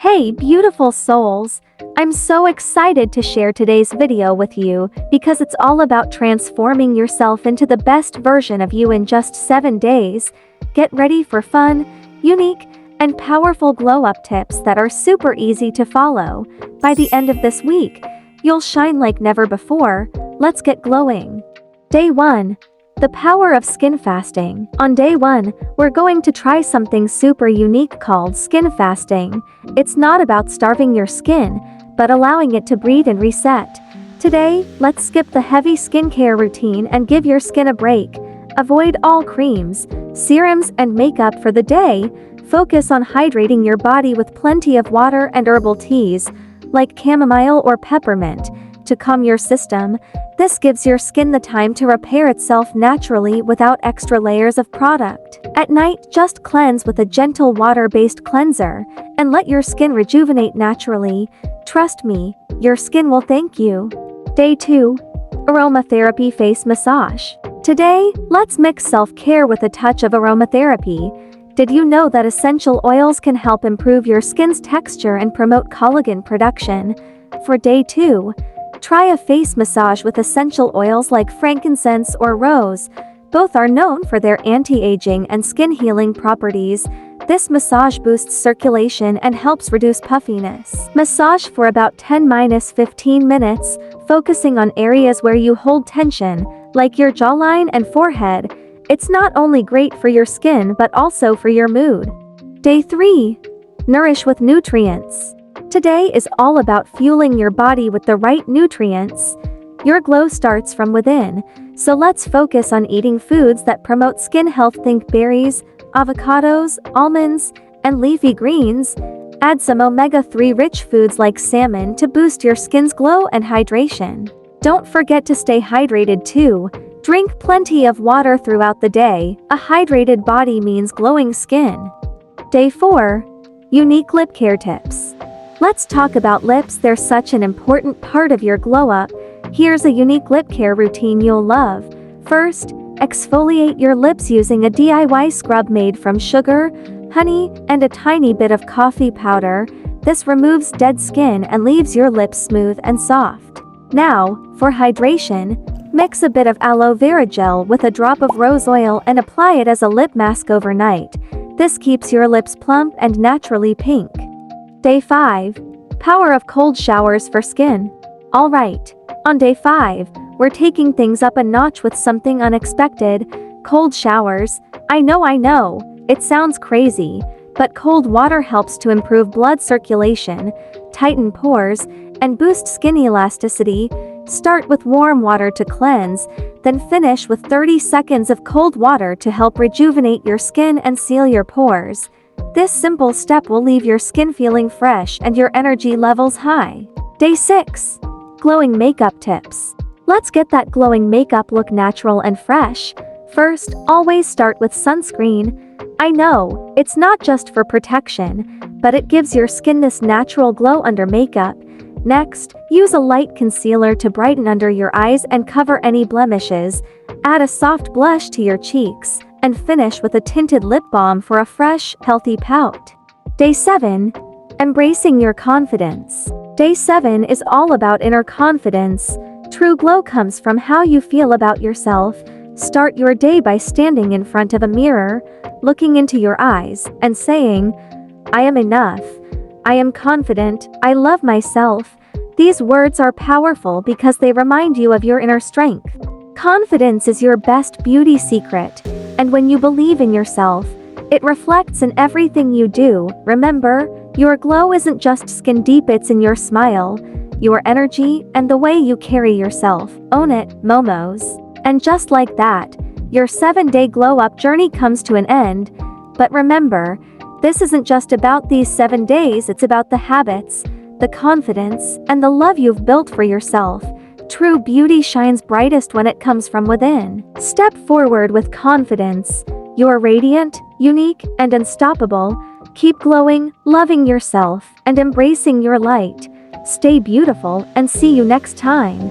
Hey, beautiful souls! I'm so excited to share today's video with you because it's all about transforming yourself into the best version of you in just 7 days. Get ready for fun, unique, and powerful glow-up tips that are super easy to follow. By the end of this week, you'll shine like never before. Let's get glowing. Day 1. The power of skin fasting. On day 1, we're going to try something super unique called skin fasting. It's not about starving your skin, but allowing it to breathe and reset. Today, let's skip the heavy skincare routine and give your skin a break. Avoid all creams, serums, and makeup for the day. Focus on hydrating your body with plenty of water and herbal teas, like chamomile or peppermint, to calm your system. This gives your skin the time to repair itself naturally without extra layers of product. At night, just cleanse with a gentle water-based cleanser and let your skin rejuvenate naturally. Trust me, your skin will thank you. Day 2. Aromatherapy face massage. Today, let's mix self-care with a touch of aromatherapy. Did you know that essential oils can help improve your skin's texture and promote collagen production? For day 2, try a face massage with essential oils like frankincense or rose. Both are known for their anti-aging and skin healing properties. This massage boosts circulation and helps reduce puffiness. Massage for about 10-15 minutes, focusing on areas where you hold tension, like your jawline and forehead. It's not only great for your skin but also for your mood. Day 3. Nourish with nutrients. Today is all about fueling your body with the right nutrients. Your glow starts from within, so let's focus on eating foods that promote skin health. Think berries, avocados, almonds, and leafy greens. Add some omega-3 rich foods like salmon to boost your skin's glow and hydration. Don't forget to stay hydrated too. Drink plenty of water throughout the day. A hydrated body means glowing skin. Day 4. Unique lip care tips. Let's talk about lips. They're such an important part of your glow up. Here's a unique lip care routine you'll love. First, exfoliate your lips using a DIY scrub made from sugar, honey, and a tiny bit of coffee powder. This removes dead skin and leaves your lips smooth and soft. Now, for hydration, mix a bit of aloe vera gel with a drop of rose oil and apply it as a lip mask overnight. This keeps your lips plump and naturally pink. Day 5. Power of cold showers for skin. Alright, on day 5, we're taking things up a notch with something unexpected. Cold showers. I know, it sounds crazy, but cold water helps to improve blood circulation, tighten pores, and boost skin elasticity. Start with warm water to cleanse, then finish with 30 seconds of cold water to help rejuvenate your skin and seal your pores. This simple step will leave your skin feeling fresh and your energy levels high. Day 6. Glowing makeup tips. Let's get that glowing makeup look natural and fresh. First, always start with sunscreen. I know, it's not just for protection, but it gives your skin this natural glow under makeup. Next, use a light concealer to brighten under your eyes and cover any blemishes. Add a soft blush to your cheeks, and finish with a tinted lip balm for a fresh, healthy pout. Day 7. Embracing your confidence. Day 7 is all about inner confidence. True glow comes from how you feel about yourself. Start your day by standing in front of a mirror, looking into your eyes, and saying, "I am enough. I am confident. I love myself." These words are powerful because they remind you of your inner strength. Confidence is your best beauty secret, and when you believe in yourself, it reflects in everything you do. Remember, your glow isn't just skin deep, it's in your smile, your energy, and the way you carry yourself. Own it, Momos. And just like that, your 7-day glow-up journey comes to an end. But remember, this isn't just about these 7 days, it's about the habits, the confidence, and the love you've built for yourself. True beauty shines brightest when it comes from within. Step forward with confidence. You're radiant, unique, and unstoppable. Keep glowing, loving yourself, and embracing your light. Stay beautiful, and see you next time.